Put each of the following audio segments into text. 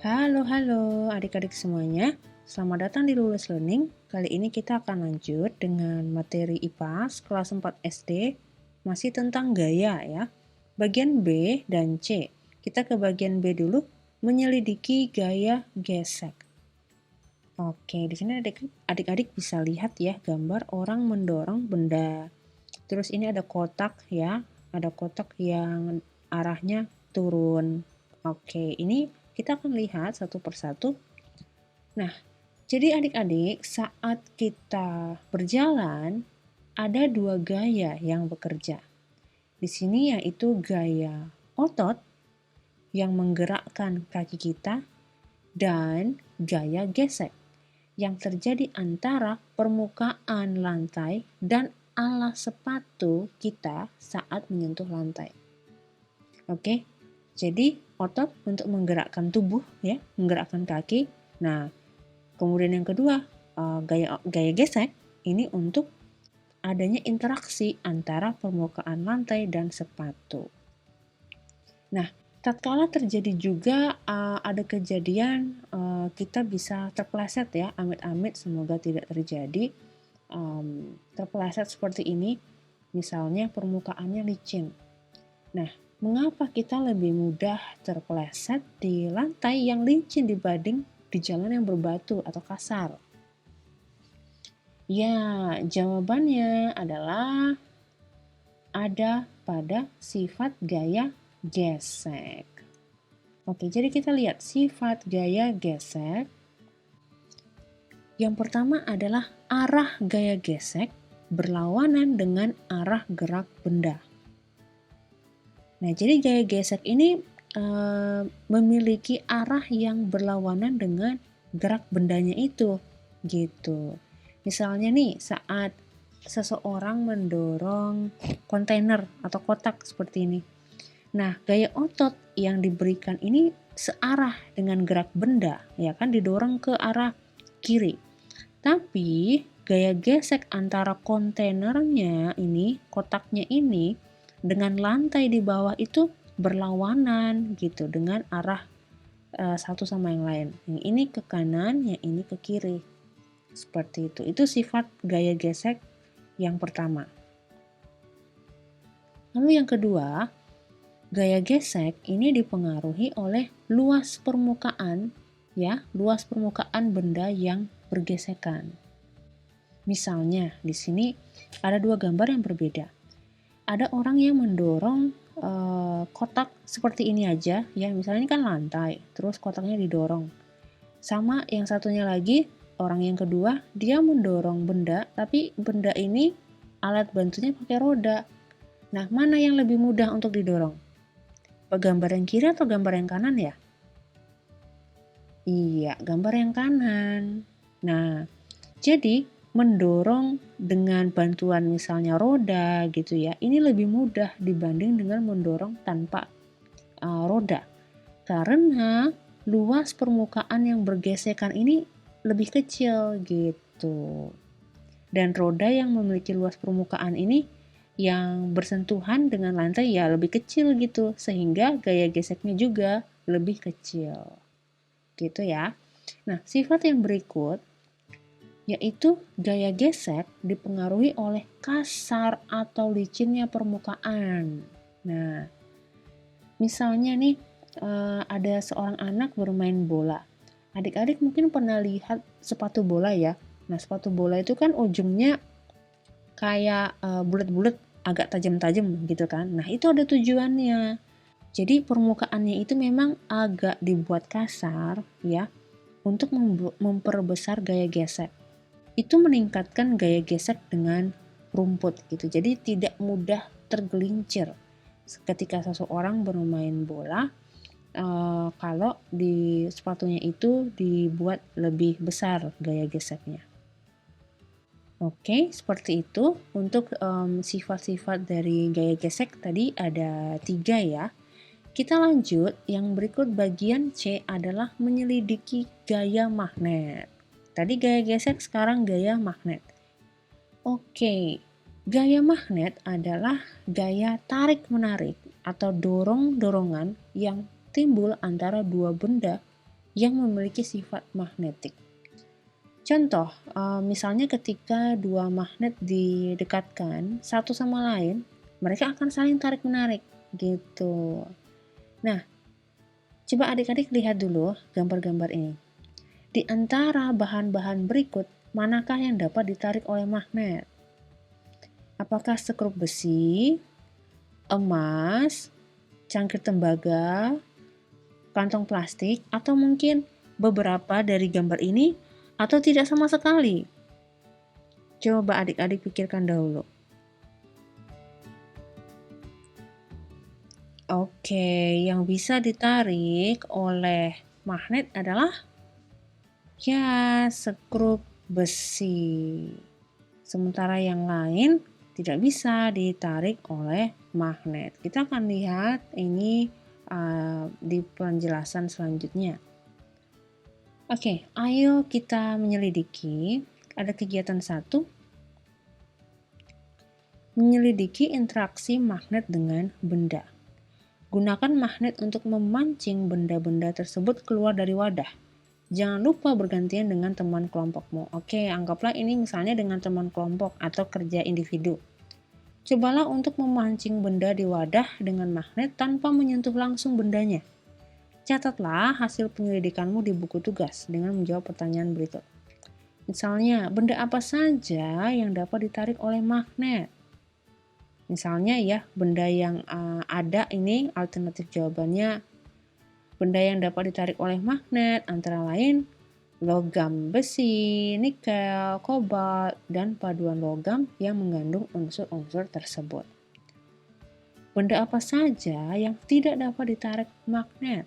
Halo adik-adik semuanya. Selamat datang di Lulus Learning. Kali ini kita akan lanjut dengan materi IPA kelas 4 SD. Masih tentang gaya ya. Bagian B dan C. Kita ke bagian B dulu, menyelidiki gaya gesek. Oke, di sini adik-adik bisa lihat ya gambar orang mendorong benda. Terus ini ada kotak ya. Ada kotak yang arahnya turun. Oke, ini kita akan lihat satu persatu. Nah, jadi adik-adik saat kita berjalan ada dua gaya yang bekerja. Di sini yaitu gaya otot yang menggerakkan kaki kita dan gaya gesek yang terjadi antara permukaan lantai dan alas sepatu kita saat menyentuh lantai. Oke, jadi otot untuk menggerakkan tubuh ya, menggerakkan kaki. Nah, kemudian yang kedua, gaya gesek ini untuk adanya interaksi antara permukaan lantai dan sepatu. Nah, tatkala terjadi juga ada kejadian kita bisa terpeleset ya, amit-amit semoga tidak terjadi, terpeleset seperti ini, misalnya permukaannya licin. Nah, mengapa kita lebih mudah terpeleset di lantai yang licin dibanding di jalan yang berbatu atau kasar? Ya, jawabannya adalah ada pada sifat gaya gesek. Oke, jadi kita lihat sifat gaya gesek. Yang pertama adalah arah gaya gesek berlawanan dengan arah gerak benda. Nah, jadi gaya gesek ini memiliki arah yang berlawanan dengan gerak bendanya itu, gitu. Misalnya nih, saat seseorang mendorong kontainer atau kotak seperti ini. Nah, gaya otot yang diberikan ini searah dengan gerak benda, ya kan, didorong ke arah kiri. Tapi gaya gesek antara kontainernya ini, kotaknya ini, dengan lantai di bawah itu berlawanan gitu dengan arah satu sama yang lain. Yang ini ke kanan, yang ini ke kiri. Seperti itu. Itu sifat gaya gesek yang pertama. Lalu yang kedua, gaya gesek ini dipengaruhi oleh luas permukaan ya, luas permukaan benda yang bergesekan. Misalnya di sini ada dua gambar yang berbeda. Ada orang yang mendorong kotak seperti ini aja ya, misalnya ini kan lantai, terus kotaknya didorong. Sama yang satunya lagi, orang yang kedua dia mendorong benda, tapi benda ini alat bantunya pakai roda. Nah, mana yang lebih mudah untuk didorong? Gambar yang kiri atau gambar yang kanan ya? Iya, gambar yang kanan. Nah, jadi mendorong dengan bantuan misalnya roda gitu ya, ini lebih mudah dibanding dengan mendorong tanpa roda. Karena luas permukaan yang bergesekan ini lebih kecil gitu. Dan roda yang memiliki luas permukaan ini yang bersentuhan dengan lantai ya lebih kecil gitu, sehingga gaya geseknya juga lebih kecil. Gitu ya. Nah, sifat yang berikut yaitu gaya gesek dipengaruhi oleh kasar atau licinnya permukaan. Nah, misalnya nih ada seorang anak bermain bola. Adik-adik mungkin pernah lihat sepatu bola ya. Nah, sepatu bola itu kan ujungnya kayak bulat-bulat, agak tajam-tajam gitu kan. Nah, itu ada tujuannya. Jadi permukaannya itu memang agak dibuat kasar ya untuk memperbesar gaya gesek. Itu meningkatkan gaya gesek dengan rumput gitu. Jadi tidak mudah tergelincir ketika seseorang bermain bola kalau di sepatunya itu dibuat lebih besar gaya geseknya. Oke, seperti itu. Untuk sifat-sifat dari gaya gesek tadi ada 3 ya. Kita lanjut, yang berikut bagian C adalah menyelidiki gaya magnet. Tadi gaya gesek, sekarang gaya magnet. Oke, gaya magnet adalah gaya tarik-menarik atau dorong-dorongan yang timbul antara dua benda yang memiliki sifat magnetik. Contoh, misalnya ketika dua magnet didekatkan satu sama lain, mereka akan saling tarik-menarik gitu. Nah, coba adik-adik lihat dulu gambar-gambar ini. Di antara bahan-bahan berikut, manakah yang dapat ditarik oleh magnet? Apakah sekrup besi, emas, cangkir tembaga, kantong plastik, atau mungkin beberapa dari gambar ini, atau tidak sama sekali? Coba adik-adik pikirkan dahulu. Oke, yang bisa ditarik oleh magnet adalah ya sekrup besi. Sementara yang lain tidak bisa ditarik oleh magnet. Kita akan lihat ini di penjelasan selanjutnya. Oke, ayo kita menyelidiki. Ada kegiatan 1. Menyelidiki interaksi magnet dengan benda. Gunakan magnet untuk memancing benda-benda tersebut keluar dari wadah. Jangan lupa bergantian dengan teman kelompokmu. Oke, anggaplah ini misalnya dengan teman kelompok atau kerja individu. Cobalah untuk memancing benda di wadah dengan magnet tanpa menyentuh langsung bendanya. Catatlah hasil penyelidikanmu di buku tugas dengan menjawab pertanyaan berikut. Misalnya, benda apa saja yang dapat ditarik oleh magnet? Misalnya ya, benda yang ada ini alternatif jawabannya. Benda yang dapat ditarik oleh magnet antara lain logam besi, nikel, kobalt, dan paduan logam yang mengandung unsur-unsur tersebut. Benda apa saja yang tidak dapat ditarik magnet?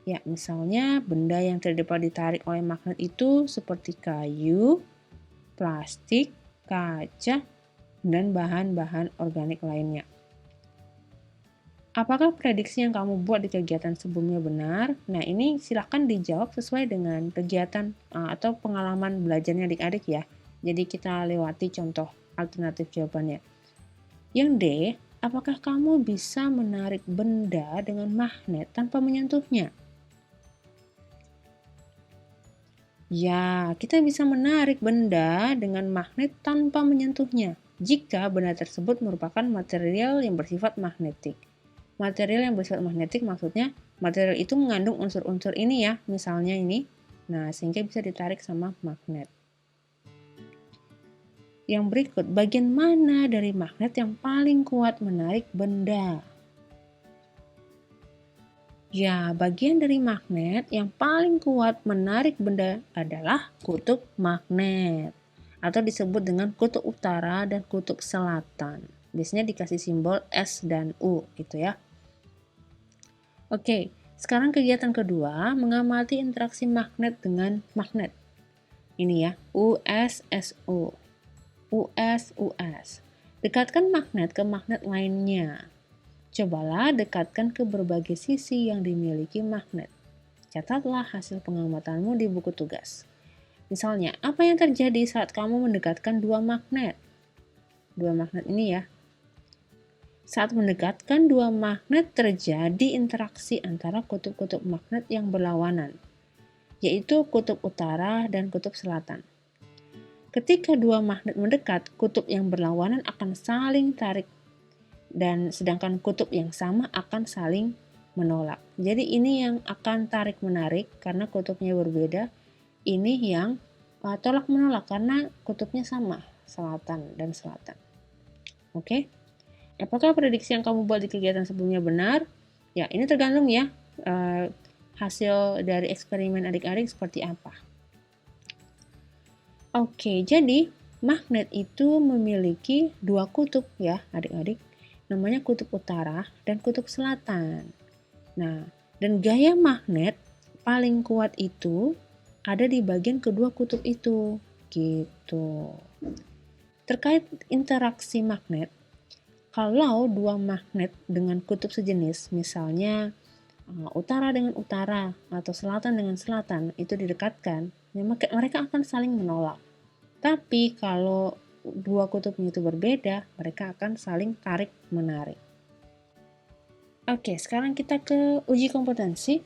Ya, misalnya benda yang tidak dapat ditarik oleh magnet itu seperti kayu, plastik, kaca, dan bahan-bahan organik lainnya. Apakah prediksi yang kamu buat di kegiatan sebelumnya benar? Nah, ini silahkan dijawab sesuai dengan kegiatan atau pengalaman belajarnya adik-adik ya. Jadi kita lewati contoh alternatif jawabannya. Yang D, apakah kamu bisa menarik benda dengan magnet tanpa menyentuhnya? Ya, kita bisa menarik benda dengan magnet tanpa menyentuhnya jika benda tersebut merupakan material yang bersifat magnetik. Material yang bersifat magnetik maksudnya material itu mengandung unsur-unsur ini ya, misalnya ini. Nah, sehingga bisa ditarik sama magnet. Yang berikut, bagian mana dari magnet yang paling kuat menarik benda? Ya, bagian dari magnet yang paling kuat menarik benda adalah kutub magnet atau disebut dengan kutub utara dan kutub selatan. Biasanya dikasih simbol S dan U gitu ya. Oke, sekarang kegiatan kedua, mengamati interaksi magnet dengan magnet. Ini ya, USSU. US. Dekatkan magnet ke magnet lainnya. Cobalah dekatkan ke berbagai sisi yang dimiliki magnet. Catatlah hasil pengamatanmu di buku tugas. Misalnya, apa yang terjadi saat kamu mendekatkan dua magnet? Dua magnet ini ya. Saat mendekatkan dua magnet terjadi interaksi antara kutub-kutub magnet yang berlawanan, yaitu kutub utara dan kutub selatan. Ketika dua magnet mendekat, kutub yang berlawanan akan saling tarik, dan sedangkan kutub yang sama akan saling menolak. Jadi ini yang akan tarik-menarik karena kutubnya berbeda, ini yang tolak-menolak karena kutubnya sama, selatan dan selatan. Oke? Apakah prediksi yang kamu buat di kegiatan sebelumnya benar? Ya, ini tergantung ya hasil dari eksperimen adik-adik seperti apa. Oke, jadi magnet itu memiliki dua kutub ya adik-adik. Namanya kutub utara dan kutub selatan. Nah, dan gaya magnet paling kuat itu ada di bagian kedua kutub itu. Gitu. Terkait interaksi magnet, kalau dua magnet dengan kutub sejenis, misalnya utara dengan utara atau selatan dengan selatan itu didekatkan, ya mereka akan saling menolak. Tapi kalau dua kutubnya itu berbeda, mereka akan saling tarik-menarik. Oke, sekarang kita ke uji kompetensi.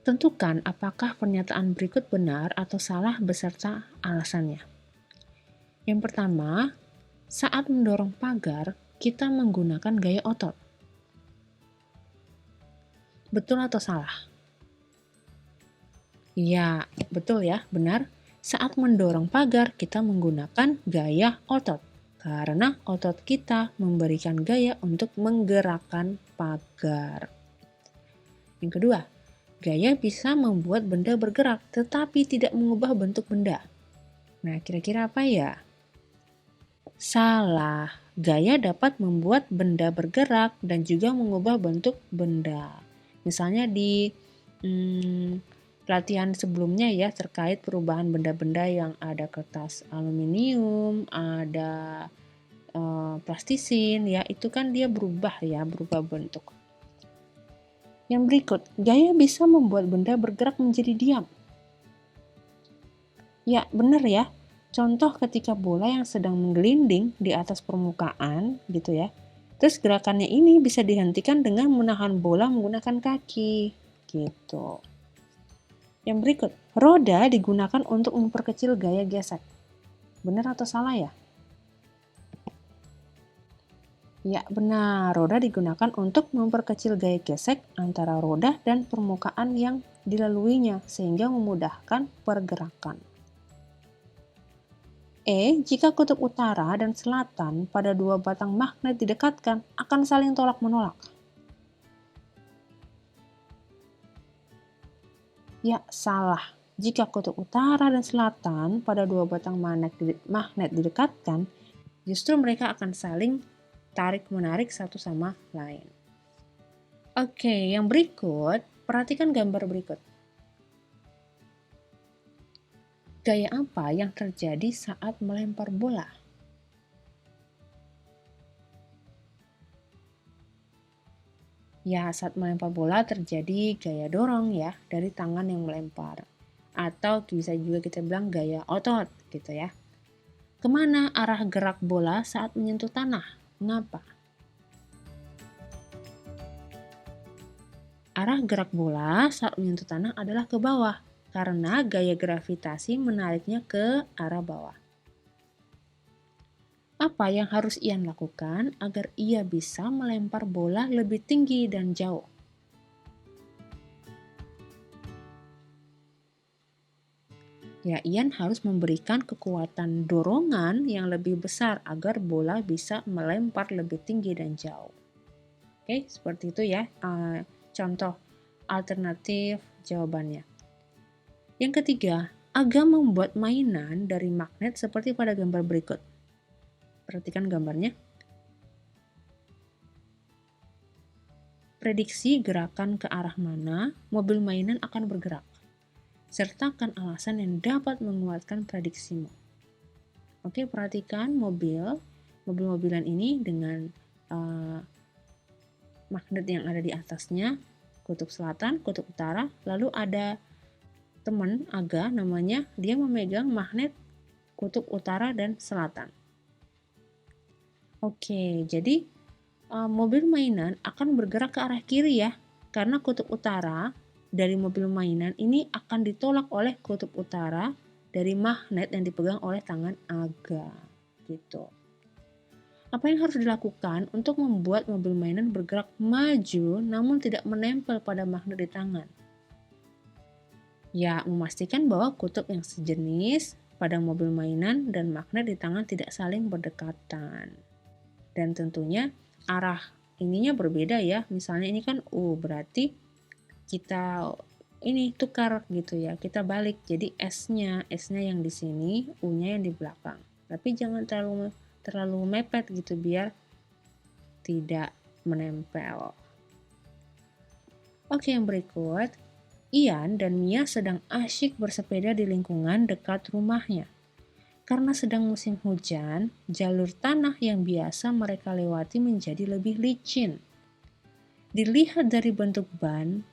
Tentukan apakah pernyataan berikut benar atau salah beserta alasannya. Yang pertama, saat mendorong pagar, kita menggunakan gaya otot. Betul atau salah? Ya, betul ya, benar. Saat mendorong pagar, kita menggunakan gaya otot. Karena otot kita memberikan gaya untuk menggerakkan pagar. Yang kedua, gaya bisa membuat benda bergerak, tetapi tidak mengubah bentuk benda. Nah, kira-kira apa ya? Salah. Gaya dapat membuat benda bergerak dan juga mengubah bentuk benda. Misalnya di latihan sebelumnya ya terkait perubahan benda-benda yang ada kertas aluminium, ada plastisin ya, itu kan dia berubah bentuk. Yang berikut, gaya bisa membuat benda bergerak menjadi diam. Ya, benar ya. Contoh ketika bola yang sedang menggelinding di atas permukaan gitu ya. Terus gerakannya ini bisa dihentikan dengan menahan bola menggunakan kaki gitu. Yang berikut, roda digunakan untuk memperkecil gaya gesek. Benar atau salah ya? Ya, benar. Roda digunakan untuk memperkecil gaya gesek antara roda dan permukaan yang dilaluinya sehingga memudahkan pergerakan. Jika kutub utara dan selatan pada dua batang magnet didekatkan, akan saling tolak-menolak. Ya, salah. Jika kutub utara dan selatan pada dua batang magnet didekatkan, justru mereka akan saling tarik-menarik satu sama lain. Oke, yang berikut, perhatikan gambar berikut. Gaya apa yang terjadi saat melempar bola? Ya, saat melempar bola terjadi gaya dorong ya dari tangan yang melempar. Atau bisa juga kita bilang gaya otot gitu ya. Kemana arah gerak bola saat menyentuh tanah? Mengapa? Arah gerak bola saat menyentuh tanah adalah ke bawah karena gaya gravitasi menariknya ke arah bawah. Apa yang harus Ian lakukan agar ia bisa melempar bola lebih tinggi dan jauh? Ya, Ian harus memberikan kekuatan dorongan yang lebih besar agar bola bisa melempar lebih tinggi dan jauh. Oke, seperti itu ya. Contoh alternatif jawabannya. Yang ketiga, Aga membuat mainan dari magnet seperti pada gambar berikut. Perhatikan gambarnya. Prediksi gerakan ke arah mana mobil mainan akan bergerak. Sertakan alasan yang dapat menguatkan prediksimu. Oke, perhatikan mobil-mobilan ini dengan magnet yang ada di atasnya, kutub selatan, kutub utara, lalu ada teman Aga namanya, dia memegang magnet kutub utara dan selatan. Oke, jadi mobil mainan akan bergerak ke arah kiri ya, karena kutub utara dari mobil mainan ini akan ditolak oleh kutub utara dari magnet yang dipegang oleh tangan Aga, gitu. Apa yang harus dilakukan untuk membuat mobil mainan bergerak maju namun tidak menempel pada magnet di tangan? Ya, memastikan bahwa kutub yang sejenis pada mobil mainan dan magnet di tangan tidak saling berdekatan. Dan tentunya arah ininya berbeda ya. Misalnya ini kan U, berarti kita ini tukar gitu ya. Kita balik. Jadi S-nya yang di sini, U-nya yang di belakang. Tapi jangan terlalu mepet gitu biar tidak menempel. Oke, yang berikut. Ian dan Mia sedang asyik bersepeda di lingkungan dekat rumahnya. Karena sedang musim hujan, jalur tanah yang biasa mereka lewati menjadi lebih licin. Dilihat dari bentuk ban,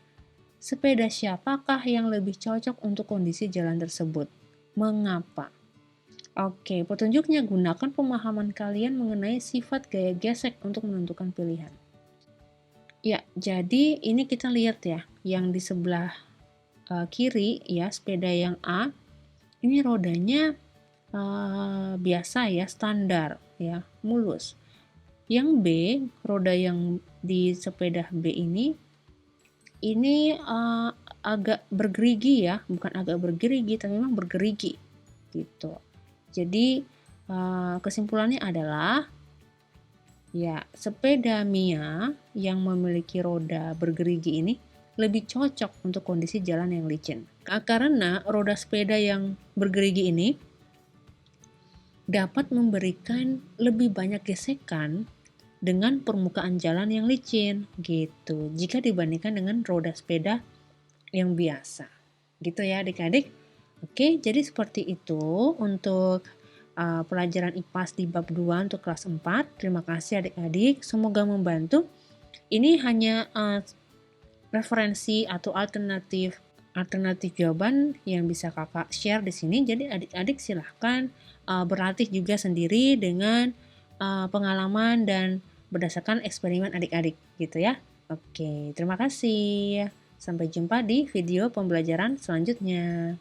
sepeda siapakah yang lebih cocok untuk kondisi jalan tersebut? Mengapa? Oke, petunjuknya gunakan pemahaman kalian mengenai sifat gaya gesek untuk menentukan pilihan. Ya, jadi ini kita lihat ya, yang di sebelah kiri ya, sepeda yang A, ini rodanya biasa ya, standar ya, mulus. Yang B, roda yang di sepeda B ini agak bergerigi ya, bukan agak bergerigi, tapi memang bergerigi gitu. Jadi kesimpulannya adalah ya, sepeda Mia yang memiliki roda bergerigi ini lebih cocok untuk kondisi jalan yang licin. Karena roda sepeda yang bergerigi ini dapat memberikan lebih banyak gesekan dengan permukaan jalan yang licin gitu, jika dibandingkan dengan roda sepeda yang biasa. Gitu ya adik-adik. Oke, jadi seperti itu untuk pelajaran IPAS di bab 2 untuk kelas 4. Terima kasih adik-adik, semoga membantu. Ini hanya referensi atau alternatif jawaban yang bisa kakak share di sini. Jadi adik-adik silahkan berlatih juga sendiri dengan pengalaman dan berdasarkan eksperimen adik-adik gitu ya. Oke, terima kasih. Sampai jumpa di video pembelajaran selanjutnya.